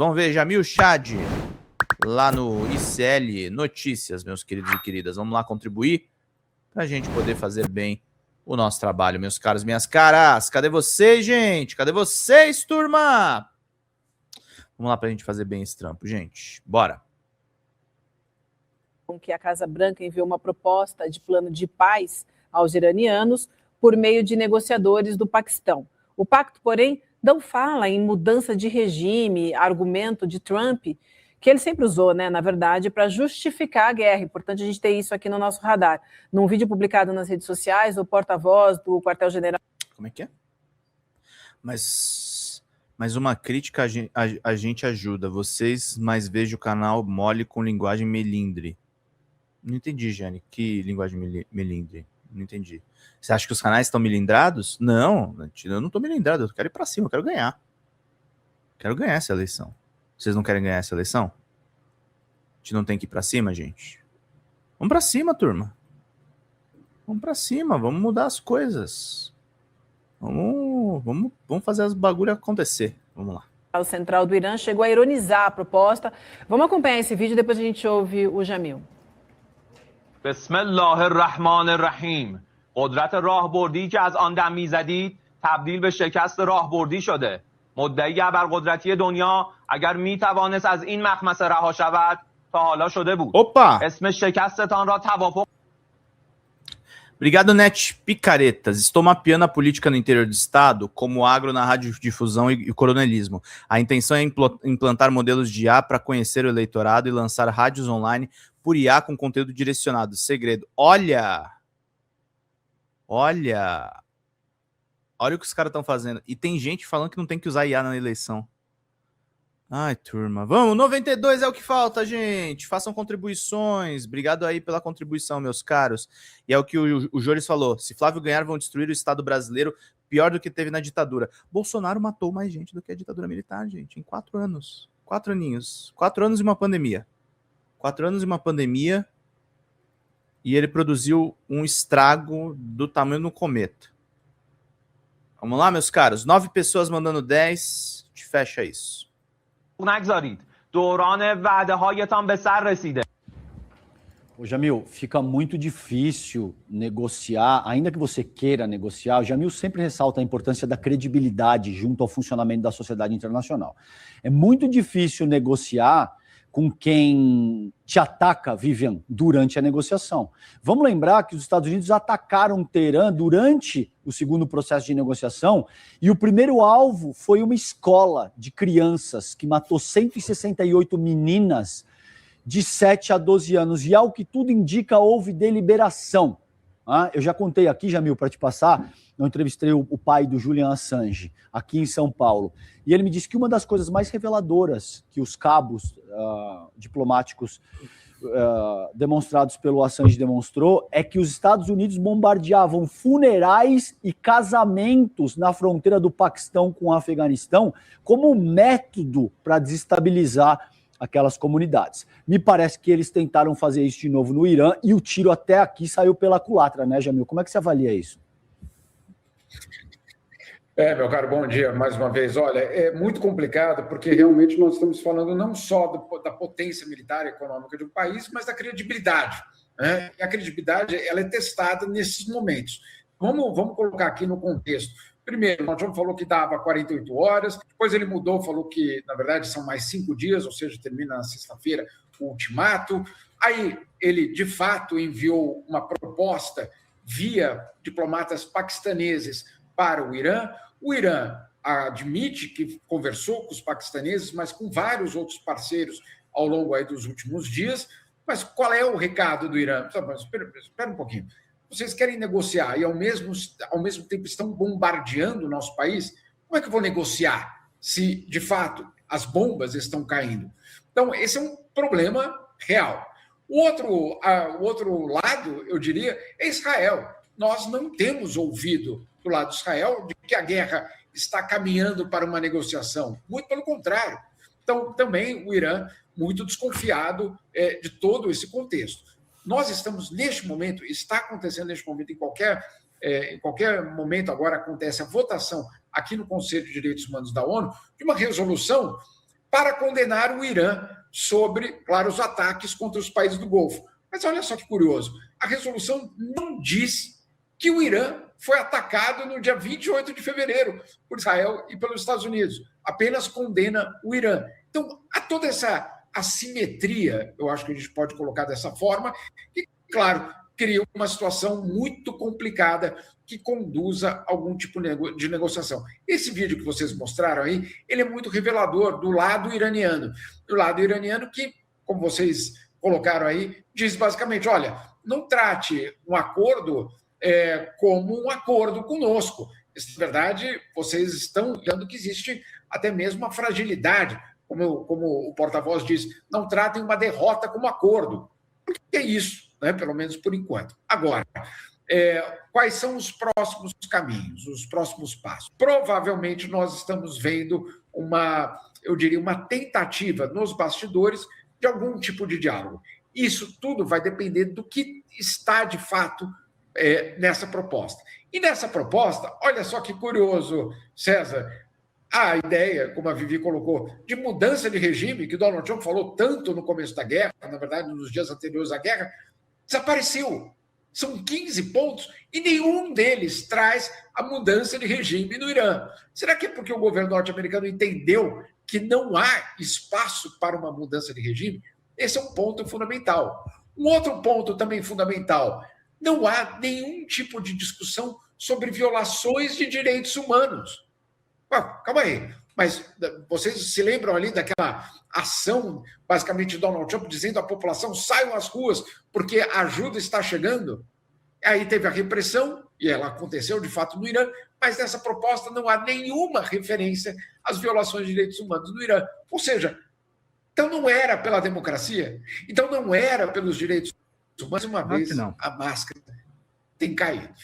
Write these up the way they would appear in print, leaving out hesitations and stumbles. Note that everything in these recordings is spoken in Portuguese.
Vamos ver, Jamil Chad, lá no ICL Notícias, meus queridos e queridas. Vamos lá contribuir para a gente poder fazer bem o nosso trabalho, meus caros, minhas caras. Cadê vocês, gente? Cadê vocês, turma? Vamos lá para a gente fazer bem esse trampo, gente. Bora. Que a Casa Branca enviou uma proposta de plano de paz aos iranianos por meio de negociadores do Paquistão. O pacto, porém, não fala em mudança de regime, argumento de Trump, que ele sempre usou, né, na verdade, para justificar a guerra. Importante a gente ter isso aqui no nosso radar. Num vídeo publicado nas redes sociais, o porta-voz do quartel-general... Como é que é? Mas uma crítica a gente ajuda. Vocês mais vejam o canal mole com linguagem melindre. Não entendi, Jane. Que linguagem melindre? Não entendi. Você acha que os canais estão melindrados? Não, eu não estou melindrado. Eu quero ir para cima, eu quero ganhar. Quero ganhar essa eleição. Vocês não querem ganhar essa eleição? A gente não tem que ir para cima, gente? Vamos para cima, turma. Vamos para cima, vamos mudar as coisas. Vamos fazer as bagulho acontecer. Vamos lá. O central do Irã chegou a ironizar a proposta. Vamos acompanhar esse vídeo, depois a gente ouve o Jamil. بسم الله الرحمن الرحیم. قدرت راهبردی که از آن دم میزدید تبدیل به شکست راهبردی شده. مدعی ابرقدرتی دنیا اگر میتوانست از این مخمصه رها شود تا حالا شده بود. اسم شکستتان را توافق. Obrigado, Net Picaretas. Estou mapeando a política no interior do estado, como o agro na radiodifusão e coronelismo. A intenção é implantar modelos de IA para conhecer o eleitorado e lançar rádios online por IA com conteúdo direcionado. Segredo. Olha o que os caras estão fazendo. E tem gente falando que não tem que usar IA na eleição. Ai, turma. Vamos, 92 é o que falta, gente. Façam contribuições. Obrigado aí pela contribuição, meus caros. E é o que o Jores falou. Se Flávio ganhar, vão destruir o Estado brasileiro pior do que teve na ditadura. Bolsonaro matou mais gente do que a ditadura militar, gente, em 4 anos. 4 aninhos. 4 anos e uma pandemia. 4 anos e uma pandemia. E ele produziu um estrago do tamanho do cometa. Vamos lá, meus caros. 9 pessoas mandando 10. A gente fecha isso. نگذارید دوران وعده‌هایتان به سر رسیده. Ô Jamil, fica muito difícil negociar, ainda que você queira negociar. O Jamil sempre ressalta a importância da credibilidade junto ao funcionamento da sociedade internacional. É muito difícil negociar com quem te ataca, Vivian, durante a negociação. Vamos lembrar que os Estados Unidos atacaram Teherã durante o segundo processo de negociação e o primeiro alvo foi uma escola de crianças que matou 168 meninas de 7 a 12 anos. E ao que tudo indica, houve deliberação. Eu já contei aqui, Jamil, para te passar, eu entrevistei o pai do Julian Assange, aqui em São Paulo, e ele me disse que uma das coisas mais reveladoras que os cabos diplomáticos demonstrados pelo Assange demonstrou é que os Estados Unidos bombardeavam funerais e casamentos na fronteira do Paquistão com o Afeganistão como método para desestabilizar aquelas comunidades. Me parece que eles tentaram fazer isso de novo no Irã e o tiro até aqui saiu pela culatra, né, Jamil? Como é que você avalia isso? Meu caro, bom dia mais uma vez. Olha, é muito complicado porque realmente nós estamos falando não só da potência militar e econômica de um país, mas da credibilidade, né? E a credibilidade ela é testada nesses momentos. Vamos colocar aqui no contexto. Primeiro, o Trump falou que dava 48 horas, depois ele mudou, falou que, na verdade, são mais 5 dias, ou seja, termina na sexta-feira o ultimato. Aí ele, de fato, enviou uma proposta via diplomatas paquistaneses para o Irã. O Irã admite que conversou com os paquistaneses, mas com vários outros parceiros ao longo aí dos últimos dias. Mas qual é o recado do Irã? Espera um pouquinho. Vocês querem negociar e, ao mesmo tempo, estão bombardeando o nosso país? Como é que eu vou negociar se, de fato, as bombas estão caindo? Então, esse é um problema real. O outro lado, eu diria, é Israel. Nós não temos ouvido do lado de Israel de que a guerra está caminhando para uma negociação. Muito pelo contrário. Então, também o Irã muito desconfiado de todo esse contexto. Nós estamos neste momento, está acontecendo neste momento, em qualquer momento agora acontece a votação aqui no Conselho de Direitos Humanos da ONU de uma resolução para condenar o Irã sobre, claro, os ataques contra os países do Golfo. Mas olha só que curioso, a resolução não diz que o Irã foi atacado no dia 28 de fevereiro por Israel e pelos Estados Unidos, apenas condena o Irã. Então, há toda essa assimetria, eu acho que a gente pode colocar dessa forma, e, claro, cria uma situação muito complicada que conduza a algum tipo de negociação. Esse vídeo que vocês mostraram aí, ele é muito revelador do lado iraniano. Do lado iraniano que, como vocês colocaram aí, diz basicamente, olha, não trate um acordo como um acordo conosco. Na verdade, vocês estão vendo que existe até mesmo uma fragilidade, como o porta-voz diz, não tratem uma derrota como acordo. Porque é isso, né? Pelo menos por enquanto. Agora, quais são os próximos caminhos, os próximos passos? Provavelmente nós estamos vendo uma tentativa nos bastidores de algum tipo de diálogo. Isso tudo vai depender do que está, de fato, nessa proposta. E nessa proposta, olha só que curioso, César, a ideia, como a Vivi colocou, de mudança de regime, que Donald Trump falou tanto no começo da guerra, na verdade, nos dias anteriores à guerra, desapareceu. São 15 pontos e nenhum deles traz a mudança de regime no Irã. Será que é porque o governo norte-americano entendeu que não há espaço para uma mudança de regime? Esse é um ponto fundamental. Um outro ponto também fundamental, não há nenhum tipo de discussão sobre violações de direitos humanos. Calma aí, mas vocês se lembram ali daquela ação, basicamente, de Donald Trump dizendo à população, saiam às ruas porque a ajuda está chegando? Aí teve a repressão, e ela aconteceu de fato no Irã, mas nessa proposta não há nenhuma referência às violações de direitos humanos no Irã. Ou seja, então não era pela democracia, então não era pelos direitos humanos. Mais uma vez, a máscara tem caído.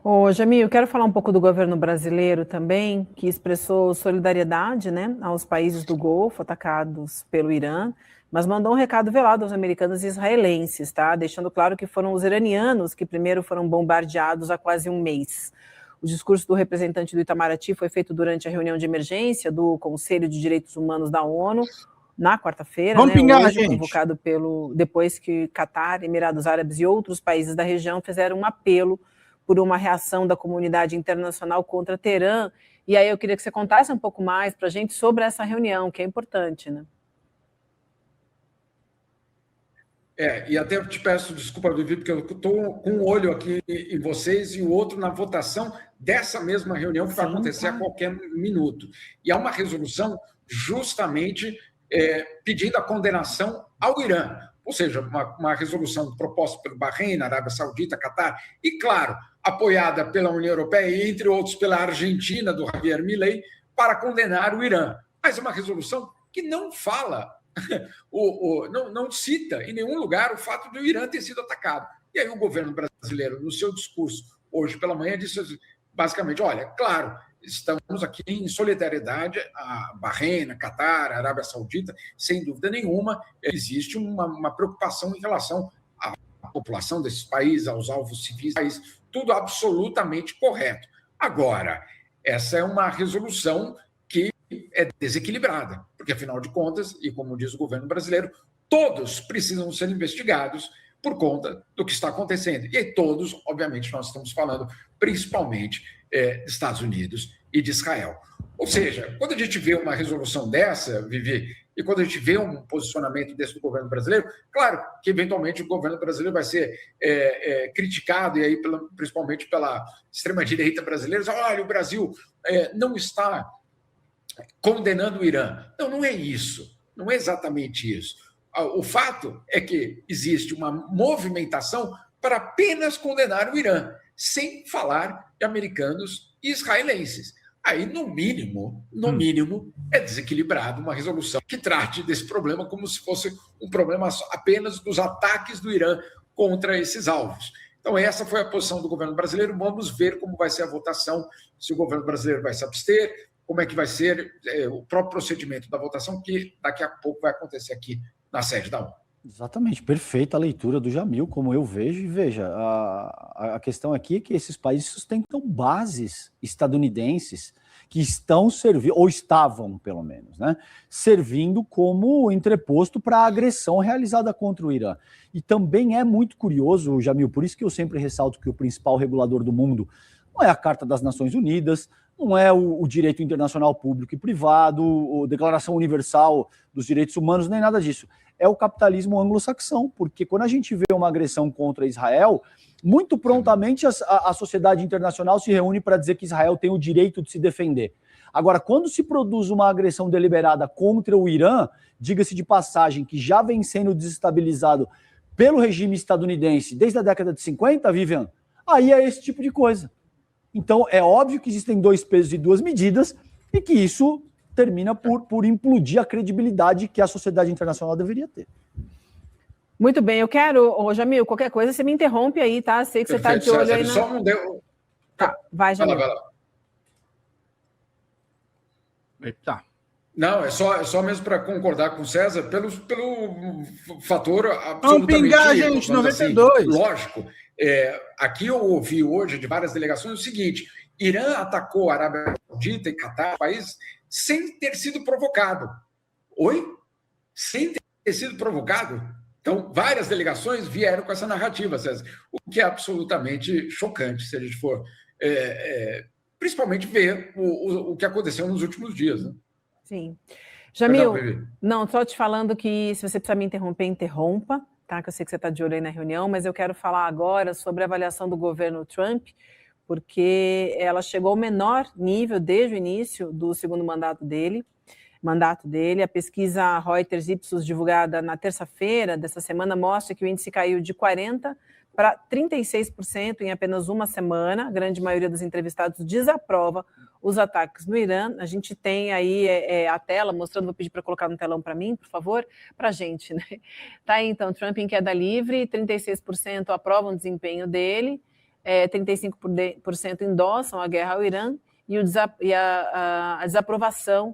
Ô, Jamil, eu quero falar um pouco do governo brasileiro também, que expressou solidariedade, né, aos países do Golfo atacados pelo Irã, mas mandou um recado velado aos americanos e israelenses, tá? Deixando claro que foram os iranianos que primeiro foram bombardeados há quase um mês. O discurso do representante do Itamaraty foi feito durante a reunião de emergência do Conselho de Direitos Humanos da ONU, na quarta-feira, né, hoje, convocado depois que Catar, Emirados Árabes e outros países da região fizeram um apelo por uma reação da comunidade internacional contra Teherã. E aí eu queria que você contasse um pouco mais para a gente sobre essa reunião, que é importante, né? E até eu te peço desculpa, Vivi, porque eu estou com um olho aqui em vocês e o outro na votação dessa mesma reunião que vai acontecer a qualquer minuto. E há uma resolução justamente pedindo a condenação ao Irã, ou seja, uma resolução proposta pelo Bahrein, Arábia Saudita, Catar, e, claro, apoiada pela União Europeia e, entre outros, pela Argentina, do Javier Milei, para condenar o Irã. Mas é uma resolução que não fala, não cita em nenhum lugar o fato de o Irã ter sido atacado. E aí o governo brasileiro, no seu discurso hoje pela manhã, disse basicamente, olha, claro, estamos aqui em solidariedade a Bahrein, a Catar, a Arábia Saudita, sem dúvida nenhuma, existe uma preocupação em relação à população desses países, aos alvos civis, tudo absolutamente correto. Agora, essa é uma resolução que é desequilibrada, porque, afinal de contas, e como diz o governo brasileiro, todos precisam ser investigados por conta do que está acontecendo. E aí todos, obviamente, nós estamos falando principalmente dos Estados Unidos e de Israel. Ou seja, quando a gente vê uma resolução dessa, Vivi, e quando a gente vê um posicionamento desse do governo brasileiro, claro que, eventualmente, o governo brasileiro vai ser criticado, e aí principalmente pela extrema-direita brasileira, olha, o Brasil não está condenando o Irã. Não, não é isso. Não é exatamente isso. O fato é que existe uma movimentação para apenas condenar o Irã, sem falar de americanos e israelenses. Aí, no mínimo, é desequilibrado uma resolução que trate desse problema como se fosse um problema apenas dos ataques do Irã contra esses alvos. Então, essa foi a posição do governo brasileiro. Vamos ver como vai ser a votação, se o governo brasileiro vai se abster, como é que vai ser o próprio procedimento da votação, que daqui a pouco vai acontecer aqui na sede da ONU. Exatamente, perfeita a leitura do Jamil, como eu vejo. E veja, a questão aqui é que esses países sustentam bases estadunidenses que estão servindo, ou estavam, pelo menos, né, servindo como entreposto para a agressão realizada contra o Irã. E também é muito curioso, Jamil, por isso que eu sempre ressalto que o principal regulador do mundo não é a Carta das Nações Unidas, não é o direito internacional público e privado, a Declaração Universal dos Direitos Humanos, nem nada disso. É o capitalismo anglo-saxão, porque quando a gente vê uma agressão contra Israel, muito prontamente a sociedade internacional se reúne para dizer que Israel tem o direito de se defender. Agora, quando se produz uma agressão deliberada contra o Irã, diga-se de passagem, que já vem sendo desestabilizado pelo regime estadunidense desde a década de 50, Vivian, aí é esse tipo de coisa. Então, é óbvio que existem 2 pesos e 2 medidas e que isso termina por implodir a credibilidade que a sociedade internacional deveria ter. Muito bem, eu quero, Jamil, qualquer coisa você me interrompe aí, tá? Sei que Perfeito, você está de olho aí na... Só não deu... Tá, vai, Jamil. Vai lá. Eita. Não, é só mesmo para concordar com o César, pelo fator absolutamente... Vamos pingar, gente, 92. Assim, lógico. Aqui eu ouvi hoje de várias delegações o seguinte: Irã atacou a Arábia Saudita e Catar, país, sem ter sido provocado. Oi? Sem ter sido provocado? Então, várias delegações vieram com essa narrativa, César, o que é absolutamente chocante, se a gente for, principalmente, ver o que aconteceu nos últimos dias. Né? Sim. Jamil, não, só te falando que se você precisar me interromper, interrompa, tá? Que eu sei que você está de olho aí na reunião, mas eu quero falar agora sobre a avaliação do governo Trump, porque ela chegou ao menor nível desde o início do segundo mandato dele. A pesquisa Reuters Ipsos, divulgada na terça-feira dessa semana, mostra que o índice caiu de 40% para 36% em apenas uma semana. A grande maioria dos entrevistados desaprova os ataques no Irã. A gente tem aí a tela mostrando, vou pedir para colocar no telão para mim, por favor, para a gente, né? Tá aí, então, Trump em queda livre, 36% aprovam o desempenho dele, 35% endossam a guerra ao Irã e a desaprovação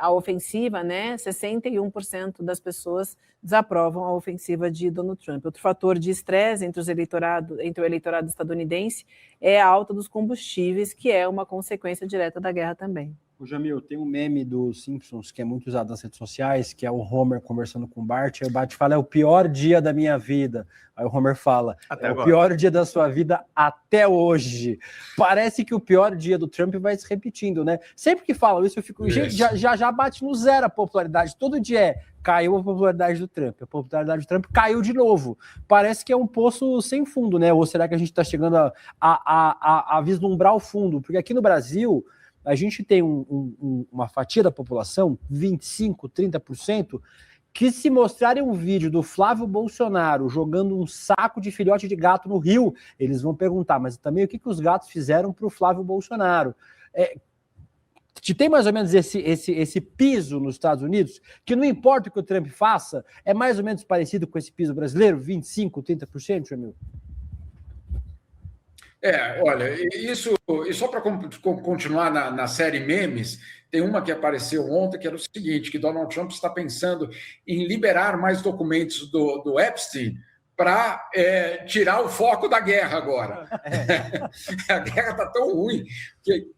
a ofensiva, né? 61% das pessoas desaprovam a ofensiva de Donald Trump. Outro fator de estresse entre o eleitorado estadunidense é a alta dos combustíveis, que é uma consequência direta da guerra também. O Jamil, tem um meme dos Simpsons que é muito usado nas redes sociais, que é o Homer conversando com o Bart, aí o Bart fala, é o pior dia da minha vida. Aí o Homer fala, o pior dia da sua vida até hoje. Parece que o pior dia do Trump vai se repetindo, né? Sempre que falam isso, eu fico, gente, já bate no zero a popularidade. Todo dia caiu a popularidade do Trump. A popularidade do Trump caiu de novo. Parece que é um poço sem fundo, né? Ou será que a gente está chegando a vislumbrar o fundo? Porque aqui no Brasil... a gente tem uma fatia da população, 25%, 30%, que se mostrarem um vídeo do Flávio Bolsonaro jogando um saco de filhote de gato no rio, eles vão perguntar, mas também o que os gatos fizeram para o Flávio Bolsonaro? Tem mais ou menos esse piso nos Estados Unidos, que não importa o que o Trump faça, é mais ou menos parecido com esse piso brasileiro, 25%, 30%, Jamil? Olha, isso, e só para continuar na série memes, tem uma que apareceu ontem que era o seguinte, que Donald Trump está pensando em liberar mais documentos do Epstein para tirar o foco da guerra agora. A guerra está tão ruim que...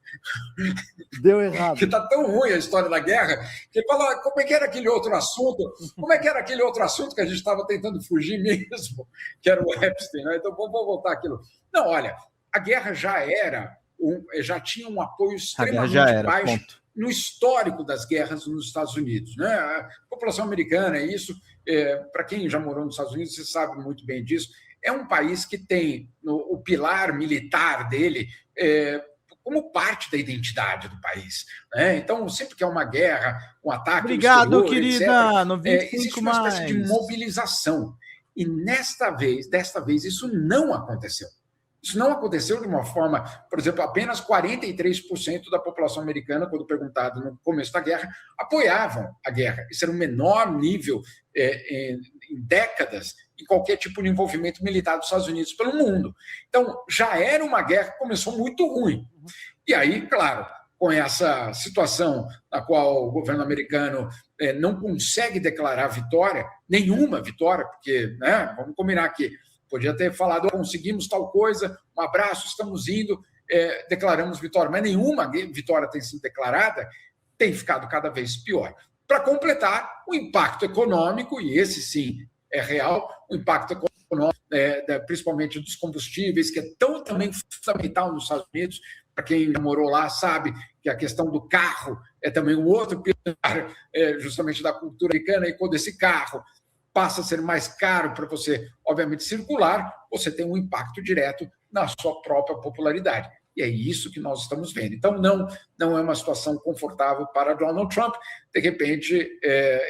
Deu errado. Que está tão ruim a história da guerra, que fala, como é que era aquele outro assunto? Como é que era aquele outro assunto que a gente estava tentando fugir mesmo, que era o Epstein, né? Então vamos voltar àquilo. Não, olha, a guerra já tinha um apoio extremamente baixo no histórico das guerras nos Estados Unidos, né? A população americana, isso, para quem já morou nos Estados Unidos, você sabe muito bem disso, é um país que tem o pilar militar dele como parte da identidade do país, né? Então, sempre que há uma guerra, um ataque... Obrigado, exterior, querida! etc., existe uma espécie de mobilização. E desta vez, isso não aconteceu. Isso não aconteceu de uma forma... Por exemplo, apenas 43% da população americana, quando perguntado no começo da guerra, apoiavam a guerra. Isso era o menor nível em décadas em qualquer tipo de envolvimento militar dos Estados Unidos pelo mundo. Então, já era uma guerra que começou muito ruim. E aí, claro, com essa situação na qual o governo americano não consegue declarar vitória, nenhuma vitória, porque, né, vamos combinar aqui, podia ter falado, conseguimos tal coisa, um abraço, estamos indo, declaramos vitória, mas nenhuma vitória tem sido declarada, tem ficado cada vez pior. Para completar, o impacto econômico, e esse sim é real, o impacto econômico, principalmente dos combustíveis, que é tão também fundamental nos Estados Unidos. Para quem morou lá sabe que a questão do carro é também um outro pilar justamente da cultura americana, e quando esse carro passa a ser mais caro para você, obviamente, circular, você tem um impacto direto na sua própria popularidade. E é isso que nós estamos vendo. Então, não é uma situação confortável para Donald Trump. De repente,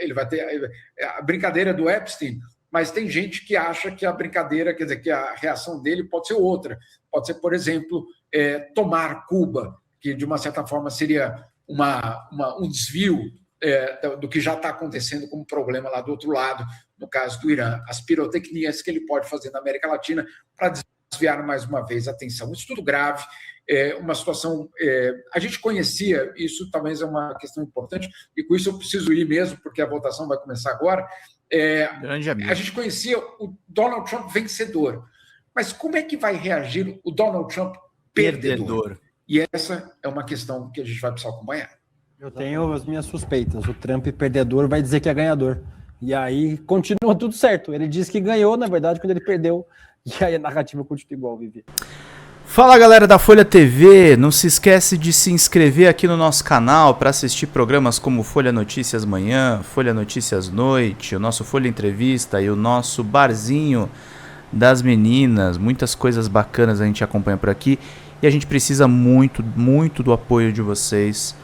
ele vai ter a brincadeira do Epstein, mas tem gente que acha que a brincadeira, quer dizer, que a reação dele pode ser outra. Pode ser, por exemplo, tomar Cuba, que de uma certa forma seria um desvio do que já está acontecendo como problema lá do outro lado, no caso do Irã. As pirotecnias que ele pode fazer na América Latina para desviar mais uma vez a atenção. Isso tudo grave, uma situação... a gente conhecia, isso talvez é uma questão importante, e com isso eu preciso ir mesmo, porque a votação vai começar agora. A gente conhecia o Donald Trump vencedor, mas como é que vai reagir o Donald Trump perdedor? E essa é uma questão que a gente vai precisar acompanhar. Eu tenho as minhas suspeitas. O Trump perdedor vai dizer que é ganhador. E aí continua tudo certo. Ele disse que ganhou, na verdade, quando ele perdeu. E aí a narrativa continua igual, Vivi. Fala, galera da Folha TV, não se esquece de se inscrever aqui no nosso canal para assistir programas como Folha Notícias Manhã, Folha Notícias Noite, o nosso Folha Entrevista e o nosso Barzinho das Meninas. Muitas coisas bacanas a gente acompanha por aqui e a gente precisa muito, muito do apoio de vocês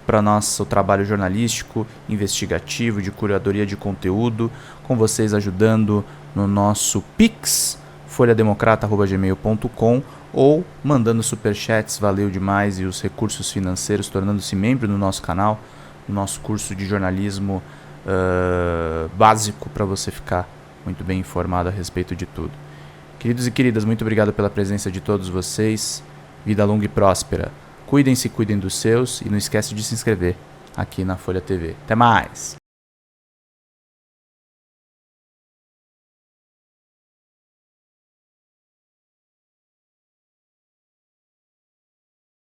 para nosso trabalho jornalístico, investigativo, de curadoria de conteúdo, com vocês ajudando no nosso Pix, folhademocrata@gmail.com, ou mandando superchats, valeu demais, e os recursos financeiros, tornando-se membro do nosso canal, no nosso curso de jornalismo básico, para você ficar muito bem informado a respeito de tudo. Queridos e queridas, muito obrigado pela presença de todos vocês, vida longa e próspera, cuidem-se, cuidem dos seus, e não esquece de se inscrever aqui na Folha TV. Até mais!